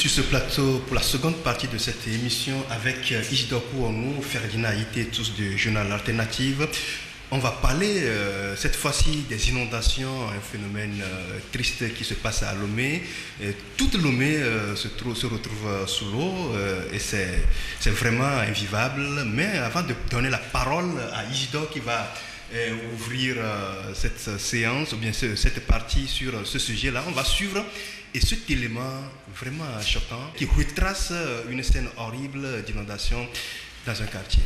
sur ce plateau pour la seconde partie de cette émission avec Isidore Kouanou, Ferdinand Haïté, tous du journal Alternative. On va parler cette fois-ci des inondations, un phénomène triste qui se passe à Lomé. Toute Lomé se retrouve sous l'eau et c'est vraiment invivable. Mais avant de donner la parole à Isidore qui va ouvrir cette séance ou bien cette partie sur ce sujet-là, on va suivre et cet élément vraiment choquant qui retrace une scène horrible d'inondation dans un quartier.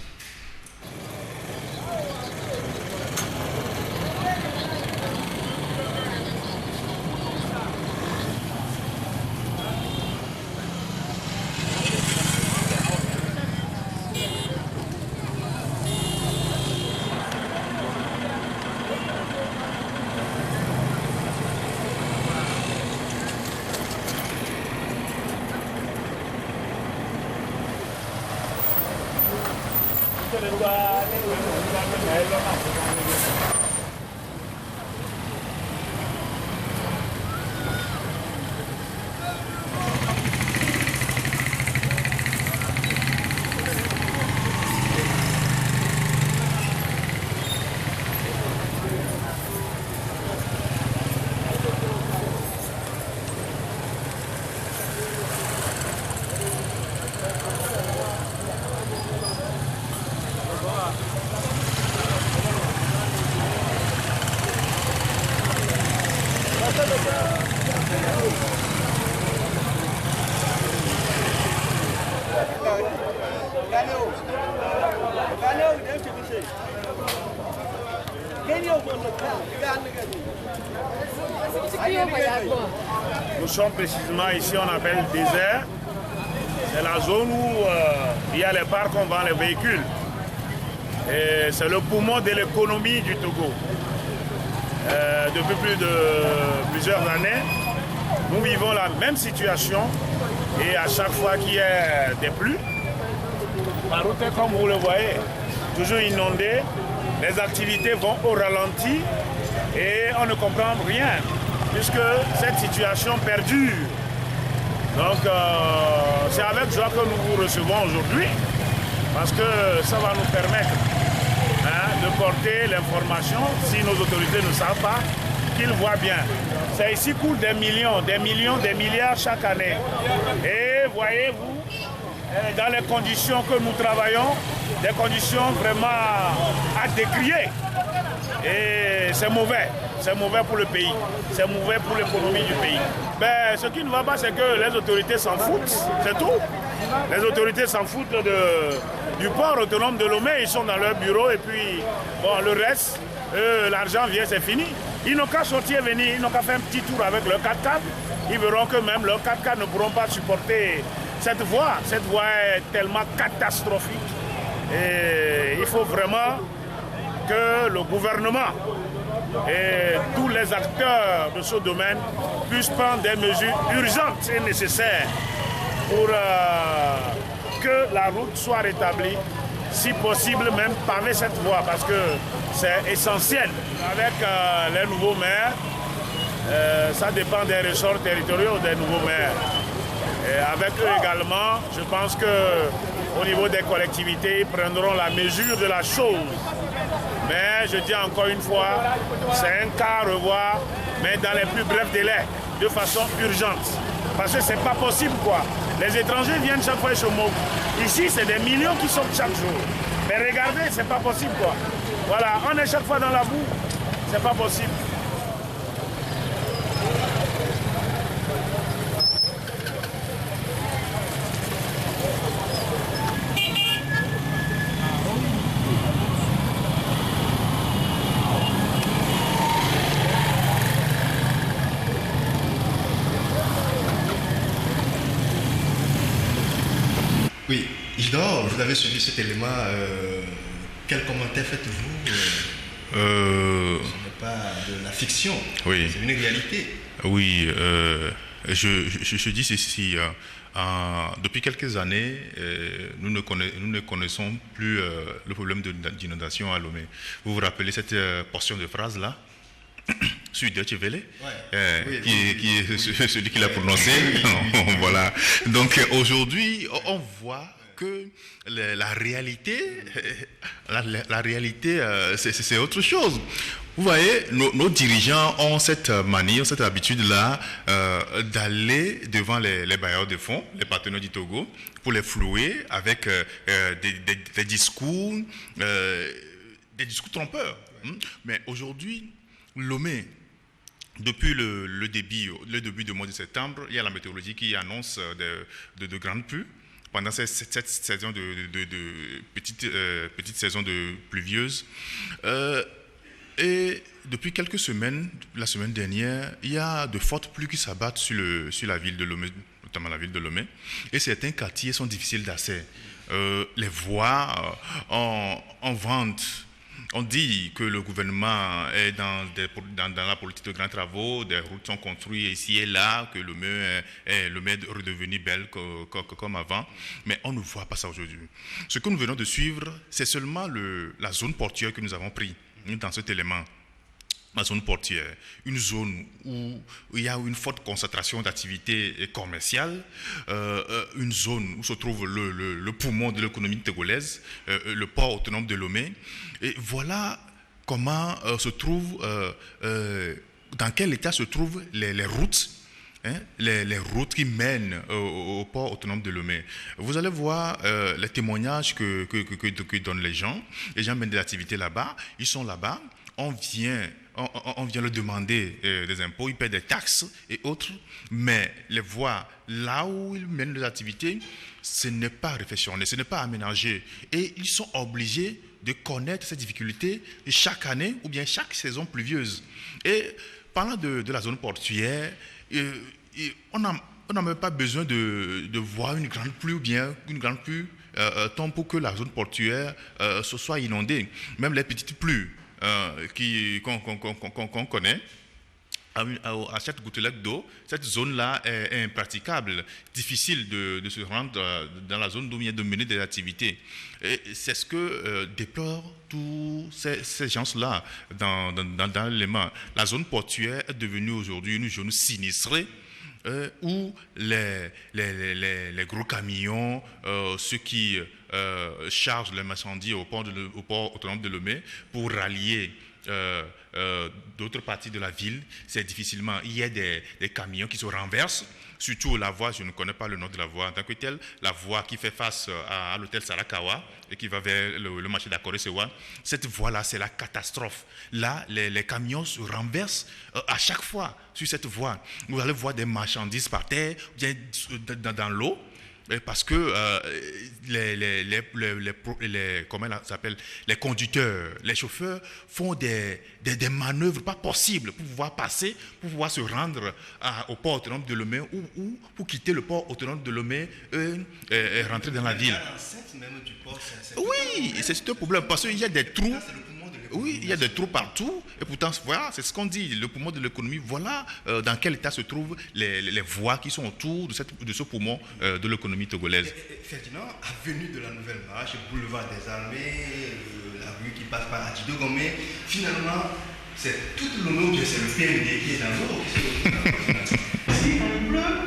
Nous sommes précisément ici, on appelle le désert. C'est la zone où il y a les parcs, on vend les véhicules. Et c'est le poumon de l'économie du Togo. Depuis plusieurs années, nous vivons la même situation. Et à chaque fois qu'il y a des pluies, la route est comme vous le voyez, toujours inondée. Les activités vont au ralenti et on ne comprend rien puisque cette situation perdure. Donc c'est avec joie que nous vous recevons aujourd'hui parce que ça va nous permettre de porter l'information si nos autorités ne savent pas, qu'ils voient bien. C'est ici coule des millions, des milliards chaque année. Et voyez-vous, dans les conditions que nous travaillons, des conditions vraiment à décrier. Et c'est mauvais pour le pays, c'est mauvais pour l'économie du pays. Ben, ce qui ne va pas, c'est que les autorités s'en foutent, c'est tout. Les autorités s'en foutent du port autonome de Lomé, ils sont dans leur bureau et puis bon, le reste, l'argent vient, c'est fini. Ils n'ont qu'à sortir et venir, ils n'ont qu'à faire un petit tour avec leur 4x4. Ils verront que même leurs 4x4 ne pourront pas supporter cette voie. Cette voie est tellement catastrophique. Et il faut vraiment que le gouvernement et tous les acteurs de ce domaine puissent prendre des mesures urgentes et nécessaires pour que la route soit rétablie, si possible même paver cette voie parce que c'est essentiel. Avec les nouveaux maires, ça dépend des ressorts territoriaux des nouveaux maires. Et avec eux également, je pense qu'au niveau des collectivités, ils prendront la mesure de la chose. Mais je dis encore une fois, c'est un cas à revoir, mais dans les plus brefs délais, de façon urgente. Parce que c'est pas possible quoi. Les étrangers viennent chaque fois et se moquent. Ici, c'est des millions qui sortent chaque jour. Mais regardez, c'est pas possible quoi. Voilà, on est chaque fois dans la boue, c'est pas possible. Oui, Isidore, vous avez suivi cet élément. Quel commentaire faites-vous Ce n'est pas de la fiction, oui. C'est une réalité. Oui, je dis ceci. Depuis quelques années, nous ne connaissons plus le problème d'inondation à Lomé. Vous vous rappelez cette portion de phrase-là? sur Deutsche Welle, qui est celui qui l'a prononcé. Voilà. Donc aujourd'hui, on voit que la réalité, c'est autre chose. Vous voyez, nos dirigeants ont cette manie, cette habitude-là d'aller devant les bailleurs de fonds, les partenaires du Togo, pour les flouer avec des discours trompeurs. Mais aujourd'hui, Lomé, depuis le début du mois de septembre, il y a la météorologie qui annonce de grandes pluies. Pendant cette saison de petite saison de pluvieuse. Et depuis quelques semaines, la semaine dernière, il y a de fortes pluies qui s'abattent sur la ville de Lomé, notamment la ville de Lomé. Et certains quartiers sont difficiles d'accès. Les voies en vente. On dit que le gouvernement est dans la politique de grands travaux, des routes sont construites ici et là, que Lomé est redevenu belle comme avant, mais on ne voit pas ça aujourd'hui. Ce que nous venons de suivre, c'est seulement la zone portuaire que nous avons pris dans cet élément. La zone portuaire, une zone où il y a une forte concentration d'activités commerciales, une zone où se trouve le poumon de l'économie togolaise, le port autonome de Lomé. Et voilà comment dans quel état se trouvent les routes, les routes qui mènent au port autonome de Lomé. Vous allez voir les témoignages que donnent les gens. Les gens mènent des activités là-bas, ils sont là-bas, on vient leur demander des impôts, ils paient des taxes et autres, mais les voies là où ils mènent leurs activités, ce n'est pas réflexionné, ce n'est pas aménagé. Et ils sont obligés de connaître ces difficultés chaque année ou bien chaque saison pluvieuse. Et parlant de la zone portuaire, on n'a même pas besoin de voir une grande pluie ou bien une grande pluie tombe pour que la zone portuaire se soit inondée. Même les petites pluies qu'on connaît, à chaque gouttelette d'eau, cette zone-là est impraticable, difficile de se rendre dans la zone d'où il y a de mener des activités. Et c'est ce que déplorent tous ces gens-là dans l'élément. La zone portuaire est devenue aujourd'hui une zone sinistrée, où les gros camions, ceux qui chargent les marchandises au port autonome de Lomé pour rallier d'autres parties de la ville, c'est difficilement. Il y a des camions qui se renversent, surtout la voie, je ne connais pas le nom de la voie en tant que telle, la voie qui fait face à l'hôtel Sarakawa et qui va vers le marché d'Akore-Sewa. Cette voie-là, c'est la catastrophe. Là, les camions se renversent à chaque fois sur cette voie. Vous allez voir des marchandises par terre, bien dans l'eau. Parce que les conducteurs, les chauffeurs font des manœuvres pas possibles pour pouvoir passer, pour pouvoir se rendre au port autonome de Lomé ou pour quitter le port autonome de Lomé et rentrer dans la ville. Oui, c'est un problème parce qu'il y a des trous. Oui, il y a des trous partout, et pourtant, voilà, c'est ce qu'on dit, le poumon de l'économie, voilà dans quel état se trouvent les voies qui sont autour de ce poumon de l'économie togolaise. Ferdinand, avenue de la Nouvelle Marche, boulevard des Armées, la rue qui passe par Adjidogomé, finalement, c'est tout le nom, c'est le PMD qui est dans l'eau. Si il pleut,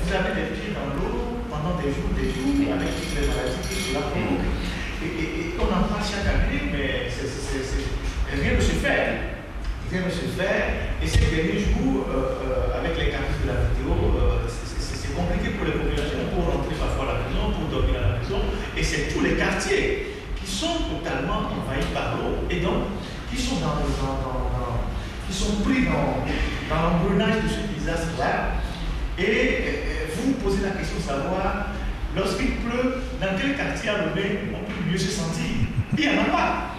vous avez des pieds dans l'eau pendant des jours, et avec toutes les maladies que cela provoque. Et on en parle chaque année, mais rien ne se fait. Rien ne se fait. Et ces derniers jours, avec les caprices de la météo, c'est compliqué pour les populations pour rentrer parfois à la maison, pour dormir à la maison. Et c'est tous les quartiers qui sont totalement envahis par l'eau et donc qui sont qui sont pris dans l'engrenage de ce désastre-là. Et vous vous posez la question de savoir, lorsqu'il pleut, dans quel quartier à Lomé on peut mieux se sentir? Il n'y en a pas.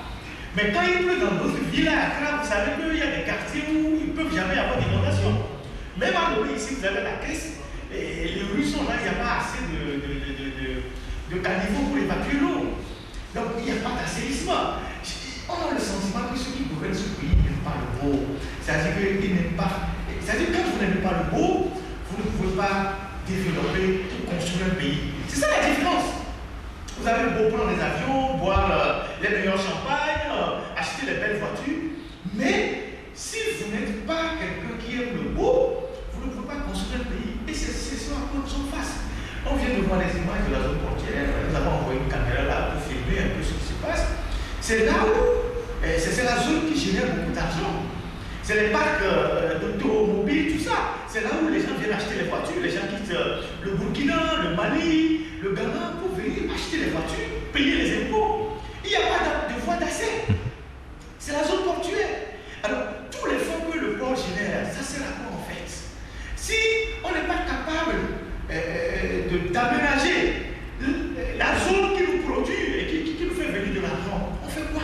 Mais quand il pleut dans d'autres villes à Accra, vous savez qu'il y a des quartiers où il ne peut jamais y avoir d'inondation. Même à Lomé, ici, vous avez la caisse, et les rues sont là, il n'y a pas assez de caniveaux pour évacuer l'eau. Donc il n'y a pas d'assainissement. On a le sentiment que ceux qui gouvernent ce pays n'aiment pas le beau. C'est-à-dire qu'ils n'aiment pas. C'est-à-dire que quand vous n'aimez pas le beau, vous ne pouvez pas développer ou construire un pays. C'est ça la différence. Vous avez le beau plan des avions, boire les meilleurs champagnes, acheter les belles voitures, mais si vous n'êtes pas c'est là où c'est la zone qui génère beaucoup d'argent. C'est les parcs d'automobiles, tout ça. C'est là où les gens viennent acheter les voitures. Les gens quittent le Burkina, le Mali, le Ghana pour venir acheter les voitures, payer les impôts. Il n'y a pas de voie d'accès. C'est la zone portuaire. Alors, tous les fonds que le port génère, ça sert à quoi en fait? Si on n'est pas capable d'aménager la zone qui nous produit et qui nous fait venir de l'argent, on fait quoi?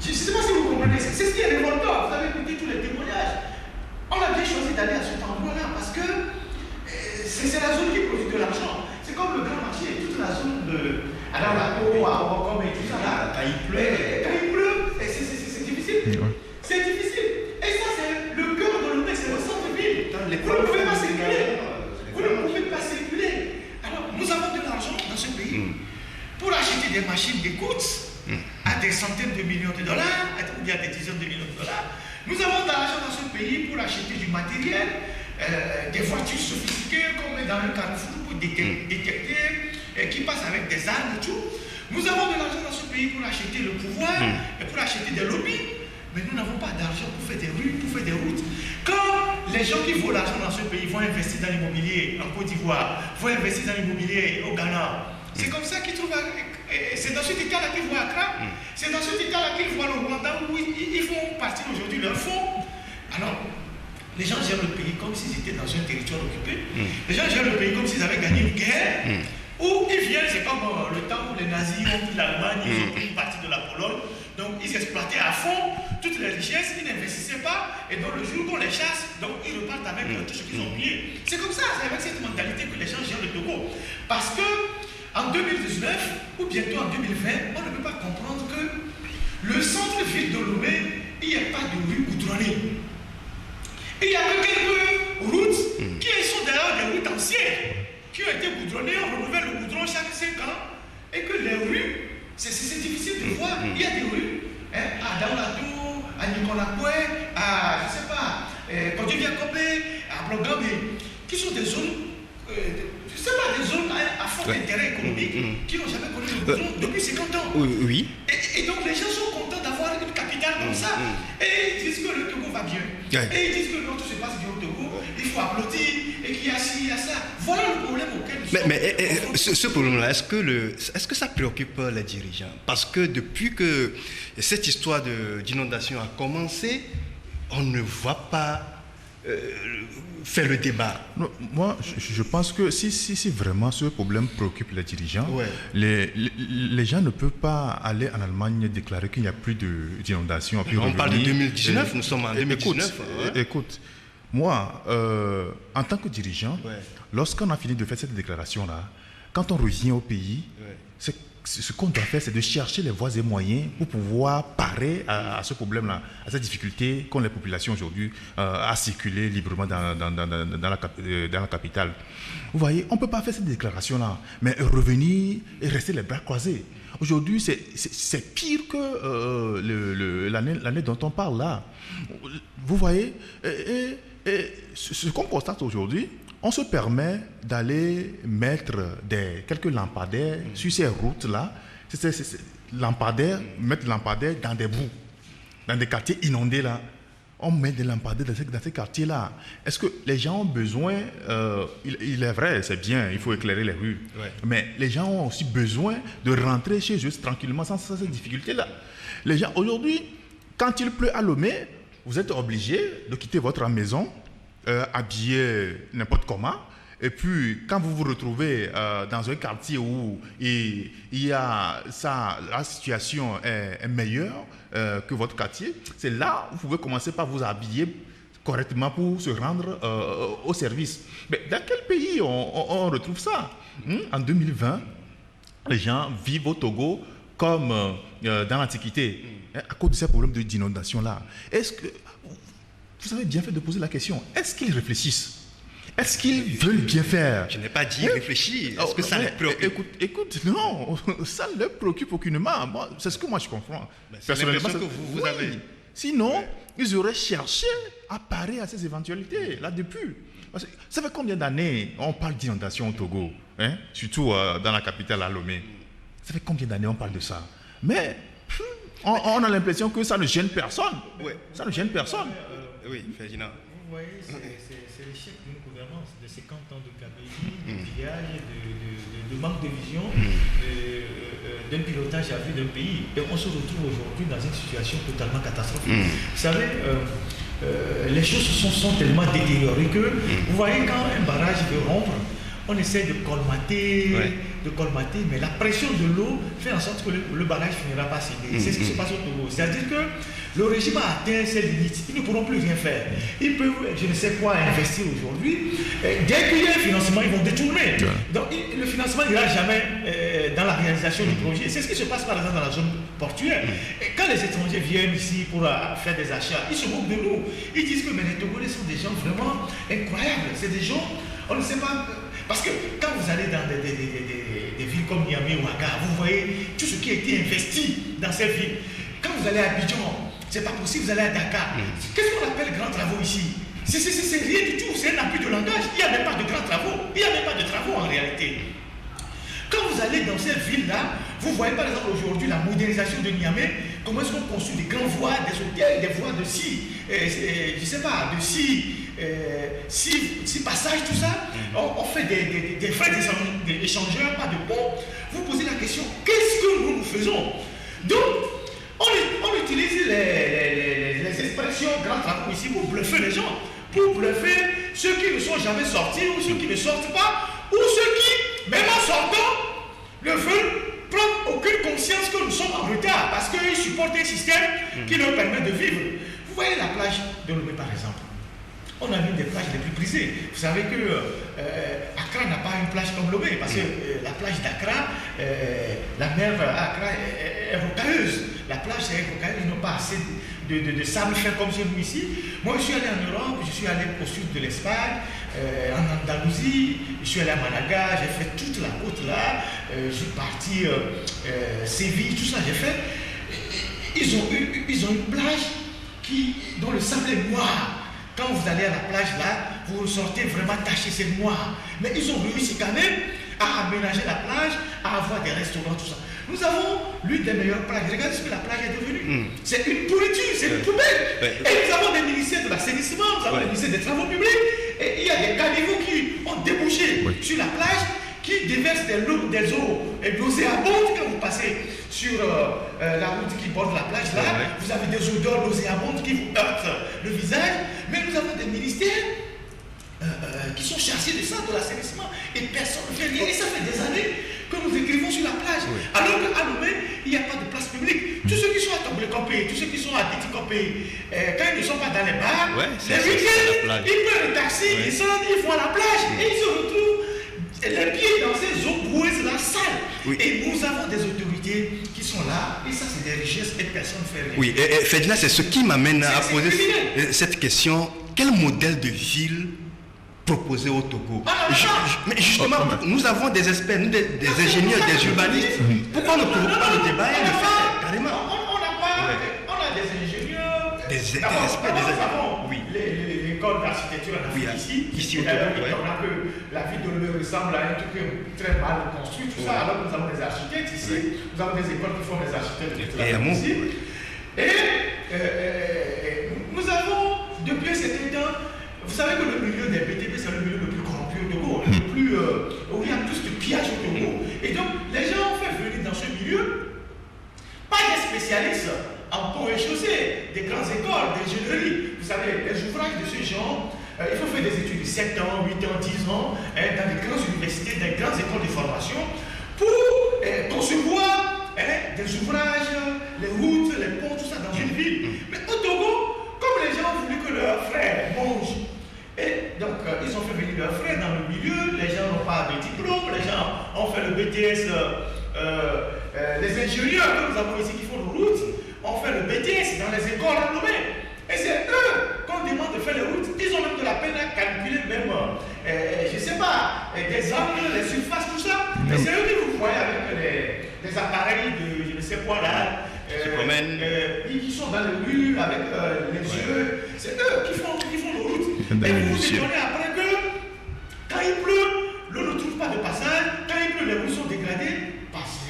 Je ne sais pas si vous comprenez, c'est ce qui est révoltant. Vous avez écouté tous les témoignages. On a bien choisi d'aller à cet endroit-là parce que c'est la zone qui produit de l'argent. C'est comme le grand marché, toute la zone de Adamato, à Ouakam et tout ça là. Quand il pleut, c'est difficile. C'est difficile. Et ça, c'est le cœur de l'Ouest, c'est le centre-ville. Vous ne pouvez pas circuler. Vous ne pouvez pas circuler. Alors, nous avons de l'argent dans ce pays pour acheter des machines d'écoute à des centaines de millions de dollars, ou bien des dizaines de millions de dollars. Nous avons de l'argent dans ce pays pour acheter du matériel, des voitures sophistiquées qu'on met dans le carrefour pour détecter, qui passent avec des armes et tout. Nous avons de l'argent dans ce pays pour acheter le pouvoir et pour acheter des lobbies. Mais nous n'avons pas d'argent pour faire des rues, pour faire des routes. Quand les gens qui volent l'argent dans ce pays vont investir dans l'immobilier en Côte d'Ivoire, vont investir dans l'immobilier au Ghana, c'est comme ça qu'ils trouvent. C'est dans cet état-là qu'ils voient Accra. C'est dans cet état-là qu'ils voient le Rwanda où ils font partir aujourd'hui leurs fonds. Alors, les gens gèrent le pays comme s'ils étaient dans un territoire occupé. Les gens gèrent le pays comme s'ils avaient gagné une guerre. Où ils viennent, c'est comme le temps où les nazis ont pris l'Allemagne, ils ont pris une partie de la Pologne. Donc ils exploitaient à fond toutes les richesses, ils n'investissaient pas. Et donc le jour qu'on les chasse, donc ils repartent avec tout ce qu'ils ont oublié. C'est comme ça, c'est avec cette mentalité que les gens gèrent le Togo. Parce que en 2019, ou bientôt en 2020, on ne peut pas comprendre que le centre-ville de Lomé, il n'y a pas de rue goudronnée. Il y a que quelques routes qui sont d'ailleurs des routes anciennes, qui ont été goudronnées, on renouvelle le goudron chaque 5 ans, et que les rues, c'est difficile de voir. Il y a des rues, à Daoulatou, à Nicolapoué, à, je ne sais pas, Kodivia-Kopé, à Blogabé, qui sont des zones, je ne sais pas, des zones à fort intérêt économique, qui n'ont jamais connu le goudron depuis 50 ans. Oui. Et donc les gens sont contents d'avoir une capitale comme ça. Et ils disent que le Togo va bien. Et ils disent que non, tout se passe bien au Togo, il faut applaudir, et qu'il y a ci, il y a ça. Voilà le problème auquel nous sommes. Mais ce problème-là, est-ce que ça préoccupe les dirigeants? Parce que depuis que cette histoire d'inondation a commencé, on ne voit pas faire le débat. Non, moi, je pense que si vraiment ce problème préoccupe les dirigeants, les gens ne peuvent pas aller en Allemagne déclarer qu'il n'y a plus d'inondation. On parle de 2019, nous sommes en 2019. Écoute, moi, en tant que dirigeant, lorsqu'on a fini de faire cette déclaration-là, quand on revient au pays, ce qu'on doit faire, c'est de chercher les voies et moyens pour pouvoir parer à ce problème-là, à cette difficulté qu'ont les populations aujourd'hui à circuler librement dans la capitale. Vous voyez, on ne peut pas faire cette déclaration-là, mais revenir et rester les bras croisés. Aujourd'hui, c'est pire que l'année dont on parle là. Vous voyez, et ce qu'on constate aujourd'hui, on se permet d'aller mettre quelques lampadaires sur ces routes-là, mettre lampadaires dans des boues, dans des quartiers inondés là. On met des lampadaires dans ces quartiers-là. Est-ce que les gens ont besoin, il est vrai, c'est bien, il faut éclairer les rues, mais les gens ont aussi besoin de rentrer chez eux tranquillement sans cette difficulté-là. Les gens, aujourd'hui, quand il pleut à Lomé, vous êtes obligé de quitter votre maison, habillé n'importe comment, et puis quand vous vous retrouvez dans un quartier où la situation est meilleure que votre quartier, c'est là où vous pouvez commencer par vous habiller correctement pour se rendre au service. Mais dans quel pays on retrouve ça? En 2020, les gens vivent au Togo comme dans l'Antiquité, à cause de ces problèmes d'inondation-là. Est-ce que vous avez bien fait de poser la question? Est-ce qu'ils réfléchissent? Est-ce qu'ils veulent bien faire? Je n'ai pas dit réfléchir. Est-ce que ça les préoccupe? Écoute, non, ça ne les préoccupe aucunement. C'est ce que moi je comprends. C'est l'impression que vous avez. Sinon, ils auraient cherché à parer à ces éventualités, là depuis. Ça fait combien d'années on parle d'inondation au Togo, surtout dans la capitale, à Lomé? Ça fait combien d'années on parle de ça? Mais on a l'impression que ça ne gêne personne. Ouais. Ça ne gêne personne. Oui, Ferdinand. Vous voyez, c'est l'échec d'une gouvernance de 50 ans de gabegie, de pillage, de manque de vision, d'un pilotage à vue d'un pays. Et on se retrouve aujourd'hui dans une situation totalement catastrophique. Vous savez, les choses sont tellement détériorées que, vous voyez, quand un barrage veut rompre, on essaie de colmater, mais la pression de l'eau fait en sorte que le barrage finira par céder. C'est ce qui se passe au Togo. C'est-à-dire que le régime a atteint ses limites. Ils ne pourront plus rien faire. Ils peuvent, je ne sais quoi, investir aujourd'hui. Dès qu'il y a un financement, ils vont détourner. Donc le financement n'ira jamais dans la réalisation du projet. C'est ce qui se passe par exemple dans la zone portuaire. Et quand les étrangers viennent ici pour faire des achats, ils se moquent de nous. Ils disent que mais les Togolais sont des gens vraiment incroyables. C'est des gens, on ne sait pas... Parce que quand vous allez dans des villes comme Niamey ou Ouaga, vous voyez tout ce qui a été investi dans ces villes. Quand vous allez à Abidjan, c'est pas possible, vous allez à Dakar. Qu'est-ce qu'on appelle grands travaux ici? C'est rien du tout, c'est un appui de langage. Il n'y a même pas de grands travaux. Il n'y a même pas de travaux en réalité. Quand vous allez dans ces villes-là, vous voyez par exemple aujourd'hui la modernisation de Niamey, comment est-ce qu'on construit des grandes voies, des hôtels, des voies de je sais pas, de six passages, tout ça. On fait des frais d'échangeurs, pas de ponts. Vous posez la question, qu'est-ce que nous faisons? Donc, on utilise les expressions grands travaux ici pour bluffer les gens, pour bluffer ceux qui ne sont jamais sortis ou ceux qui ne sortent pas, ou ceux qui, même en sortant, ne veulent prendre aucune conscience que nous sommes en retard parce qu'ils supportent un système qui leur permet de vivre. Vous voyez la plage de Lomé par exemple. On a l'une des plages les plus prisées. Vous savez que Accra n'a pas une plage comme Lomé parce que la plage d'Accra, la mer à Accra est rocailleuse. La plage est rocailleuse, ils n'ont pas assez de sable fin comme chez nous ici. Moi, je suis allé en Europe, je suis allé au sud de l'Espagne, en Andalousie, je suis allé à Malaga, j'ai fait toute la côte là, je suis parti Séville, tout ça j'ai fait. Ils ont une plage dont le sable est noir. Quand vous allez à la plage là, vous ressortez vraiment taché, c'est noir. Mais ils ont réussi quand même à aménager la plage, à avoir des restaurants, tout ça. Nous avons l'une des meilleures plages. Regardez ce que la plage est devenue. C'est une pourriture, c'est une poubelle. Et nous avons des ministères de l'assainissement, nous avons des ministères des travaux publics. Et il y a des caniveaux qui ont débouché sur la plage, qui déversent des eaux nauséabondes quand vous passez sur la route qui borde la plage là. Vous avez des odeurs nauséabondes qui vous heurtent le visage. Mais nous avons des ministères qui sont chargés de ça, de l'assainissement, et personne ne fait rien. Et ça fait des années que nous écrivons sur la plage. Alors qu'à Lomé, il n'y a pas de place publique. Tous ceux qui sont à Tombé-Campé, tous ceux qui sont à Titi-Campé, quand ils ne sont pas dans les bars, les week-ends, ils prennent le taxi, ils vont à la plage et ils se retrouvent les pieds dans ces eaux boueuses là, sales. Et nous avons des autorités qui sont là, et ça c'est des richesses et personne ne fait rien. Oui, et Ferdinand, c'est ce qui m'amène à poser cette question. Quel modèle de ville proposer au Togo? Mais justement, nous avons des experts, nous, des ingénieurs, des urbanistes. Pourquoi ne pouvons pas le débat et le faire carrément? On a des ingénieurs, des experts, des ingénieurs. Oui. L'école d'architecture en Afrique ici au Togo, on a que la ville de Lomé ressemble à un truc très mal construit, tout ça. Alors nous avons des architectes ici, nous avons des écoles qui font des architectes ici. Et nous avons, depuis un certain temps, vous savez que le milieu des BTP, c'est le milieu le plus corrompu au Togo, le plus, où il y a plus de pillage au Togo. Et donc, les gens ont fait venir dans ce milieu, pas des spécialistes en pont et chaussée, des grandes écoles, d'ingénierie. Vous savez, les ouvrages de ce genre, il faut faire des études de 7 ans, 8 ans, 10 ans, dans des grandes universités, des grandes écoles de formation, pour concevoir des ouvrages, les routes, les ponts, tout ça dans une ville. Mais au Togo, comme les gens ont voulu que leurs frères mangent, et donc, ils ont fait venir leurs frères dans le milieu, les gens n'ont pas de diplôme, les gens ont fait le BTS, les ingénieurs que nous avons ici qui font les routes, ont fait le BTS dans les écoles à Lomé. Et c'est eux qu'on demande de faire les routes. Ils ont même de la peine à calculer même, je ne sais pas, des angles, les surfaces, tout ça. Et c'est eux que vous voyez avec des appareils de je ne sais quoi là, qui sont dans le mur avec les yeux. C'est eux qui font les routes. Et vous vous étonnez après que quand il pleut, l'eau ne trouve pas de passage. Quand il pleut, les routes sont dégradées.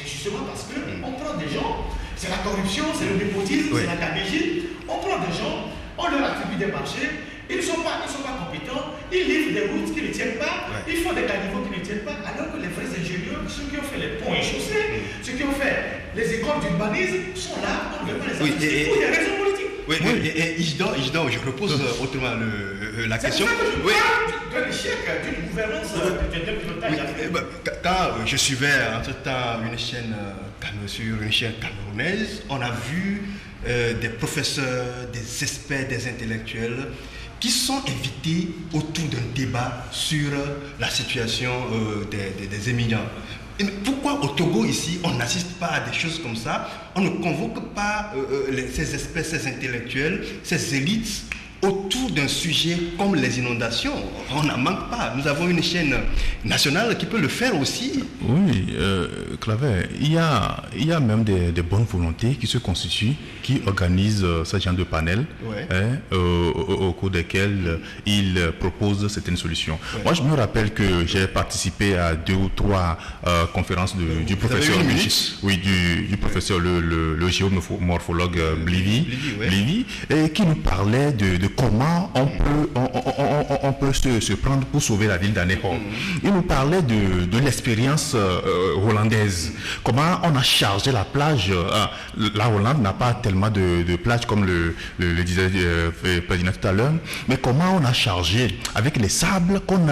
Justement parce qu'on prend des gens c'est la corruption, c'est le népotisme, c'est la gabegie. On prend des gens, on leur attribue des marchés, ils ne sont pas compétents, ils livrent des routes qui ne tiennent pas, ils font des caniveaux qui ne tiennent pas, alors que les vrais ingénieurs, ceux qui ont fait les ponts et chaussées, ceux qui ont fait les écoles d'urbanisme, sont là, on ne veut pas les appliquer pour des raisons politiques. Oui, et Isidore, je repose autrement la question. C'est de l'échec d'une gouvernance de pilotage. Quand je suivais entre-temps une chaîne camerounaise, on a vu des professeurs, des experts, des intellectuels qui sont invités autour d'un débat sur la situation des émigrants. Pourquoi au Togo ici on n'assiste pas à des choses comme ça? On ne convoque pas ces experts, ces intellectuels, ces élites autour d'un sujet comme les inondations? On n'en manque pas. Nous avons une chaîne nationale qui peut le faire aussi. Oui, Claver, il y a même des bonnes volontés qui se constituent, qui organisent ce genre de panel, au cours desquels ils proposent certaines solutions. Moi, je me rappelle que j'ai participé à 2 ou 3 conférences du professeur, du professeur, le géomorphologue Blivy, et qui nous parlait de comment on peut se prendre pour sauver la ville d'Aného. Il nous parlait de l'expérience hollandaise. Comment on a chargé la plage. La Hollande n'a pas tellement de plages comme le disait le président tout à l'heure, mais comment on a chargé avec les sables qu'on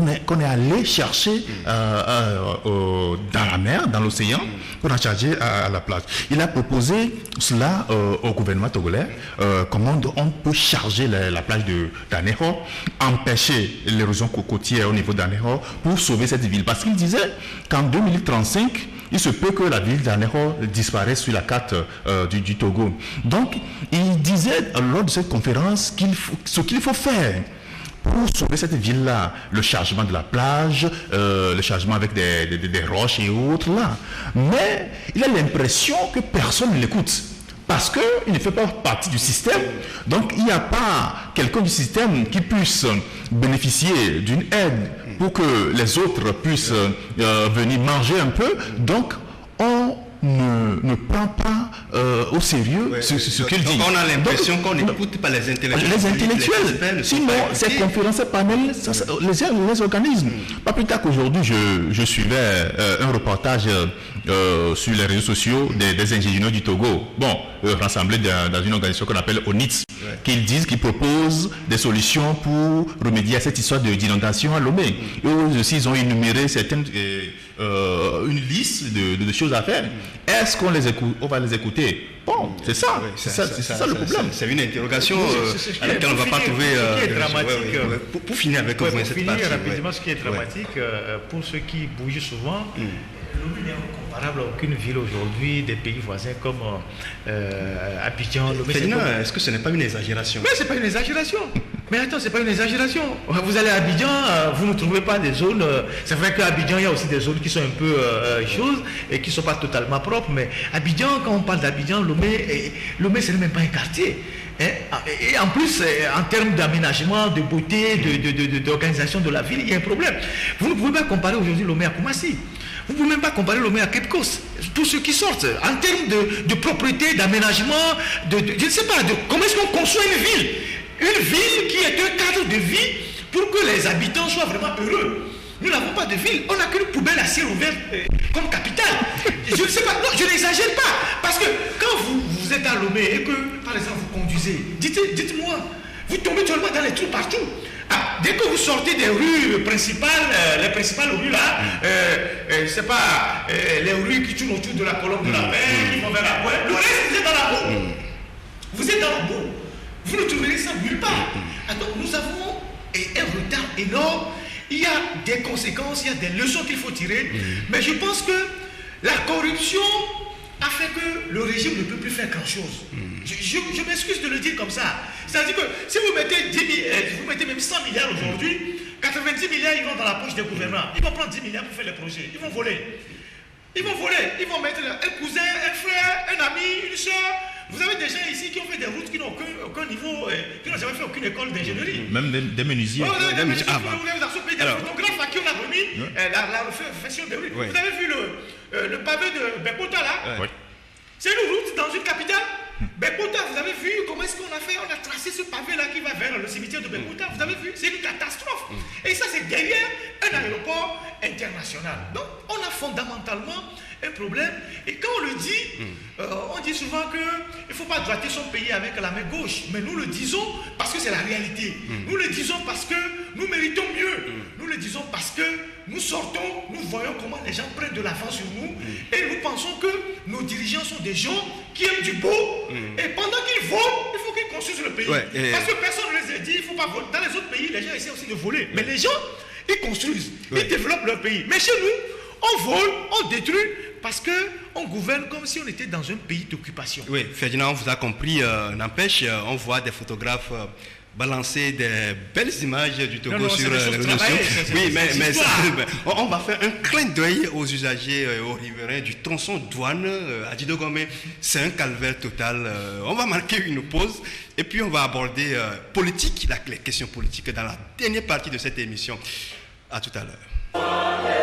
est allé chercher dans la mer, dans l'océan, qu'on a chargé à la plage. Il a proposé cela au gouvernement togolais, comment on peut charger la plage d'Aného, empêcher l'érosion côtière au niveau d'Aného pour sauver cette ville. Parce qu'il disait qu'en 2035, il se peut que la ville d'Aného disparaisse sur la carte du Togo. Donc, il disait lors de cette conférence ce qu'il faut faire pour sauver cette ville-là, le chargement de la plage, le chargement avec des roches et autres là. Mais il a l'impression que personne ne l'écoute. Parce qu'il ne fait pas partie du système. Donc, il n'y a pas quelqu'un du système qui puisse bénéficier d'une aide pour que les autres puissent venir manger un peu. Donc, on ne prend pas au sérieux ce qu'il dit. On a l'impression qu'on n'écoute pas les intellectuels. Les intellectuels. Sinon, ces conférences, ces panels, les organismes. Pas plus tard qu'aujourd'hui, je suivais un reportage sur les réseaux sociaux des ingénieurs du Togo. Bon, rassemblés dans une organisation qu'on appelle ONITS, qu'ils proposent des solutions pour remédier à cette histoire d'inondation à Lomé. Et eux aussi, ils ont énuméré une liste de choses à faire. Est-ce qu'on va les écouter? Bon, c'est ça. C'est ça le problème. C'est une interrogation à laquelle on ne va pas trouver. Ce qui est dramatique. Pour finir avec vous, cette partie. Rapidement, ce qui est dramatique, pour ceux qui bougent souvent, Lomé n'est comparable à aucune ville aujourd'hui des pays voisins comme Abidjan. Est-ce que ce n'est pas une exagération? Mais ce n'est pas une exagération. Mais attends, ce n'est pas une exagération. Vous allez à Abidjan, vous ne trouvez pas des zones. C'est vrai qu'à Abidjan, il y a aussi des zones qui sont un peu choses et qui ne sont pas totalement propres. Mais Abidjan, quand on parle d'Abidjan, Lomé, ce n'est même pas un quartier. Et en plus, en termes d'aménagement, de beauté, d'organisation de la ville, il y a un problème. Vous ne pouvez pas comparer aujourd'hui Lomé à Koumassi. Vous ne pouvez même pas comparer Lomé à Cape Coast. Tous ceux qui sortent, en termes de propreté, d'aménagement, je ne sais pas, comment est-ce qu'on conçoit une ville? Une ville qui est un cadre de vie pour que les habitants soient vraiment heureux. Nous n'avons pas de ville, on n'a qu'une poubelle à ciel ouvert comme capitale. Je ne sais pas, non, je n'exagère pas. Parce que quand vous êtes à Lomé et que, par exemple, vous conduisez, dites-moi, vous tombez totalement dans les trous partout. Dès que vous sortez des rues principales, les principales rues là, c'est pas les rues qui tournent autour de la colonne de la mer, qui vont vers la pointe, le reste, vous êtes dans la boue. Vous êtes dans la boue. Vous ne trouverez ça nulle part. Donc nous avons un retard énorme. Il y a des conséquences, il y a des leçons qu'il faut tirer. Mais je pense que la corruption a fait que le régime ne peut plus faire grand-chose. Je m'excuse de le dire comme ça. C'est-à-dire que si vous mettez 10 milliards, vous mettez même 100 milliards aujourd'hui, 90 milliards ils vont dans la poche des gouvernements. Ils vont prendre 10 milliards pour faire les projets. Ils vont voler. Ils vont mettre un cousin, un frère, un ami, une soeur. Vous avez des gens ici qui ont fait des routes qui n'ont aucun niveau, qui n'ont jamais fait aucune école d'ingénierie. Même des menuisiers. Vous avez des photographes à qui on a remis la réflexion des rues. Vous avez vu le pavé de Bekota là? C'est nous. une capitale. Bekuta, vous avez vu comment est-ce qu'on a fait? On a tracé ce pavé-là qui va vers le cimetière de Bekuta. Vous avez vu? C'est une catastrophe. Et ça, c'est derrière un aéroport international. Donc, on a fondamentalement un problème. Et quand on le dit, on dit souvent qu'il ne faut pas droiter son pays avec la main gauche. Mais nous le disons parce que c'est la réalité. Nous le disons parce que nous méritons mieux. Nous le disons parce que nous sortons, nous voyons comment les gens prennent de l'avance sur nous. Et nous pensons que nos dirigeants sont des gens qui aiment du beau. Et pendant qu'ils volent, il faut qu'ils construisent le pays. Parce que personne ne les a dit, il ne faut pas voler. Dans les autres pays, les gens essaient aussi de voler. Mais les gens, ils construisent, ils développent leur pays. Mais chez nous, on vole, on détruit, parce qu'on gouverne comme si on était dans un pays d'occupation. Oui, Ferdinand, on vous a compris. N'empêche, on voit des photographes balancer des belles images du Togo sur les réseaux sociaux. Oui, mais on va faire un clin d'œil aux usagers, aux riverains du tronçon douane à Didogomé. C'est un calvaire total. On va marquer une pause et puis on va aborder politique, les questions politiques dans la dernière partie de cette émission. À tout à l'heure.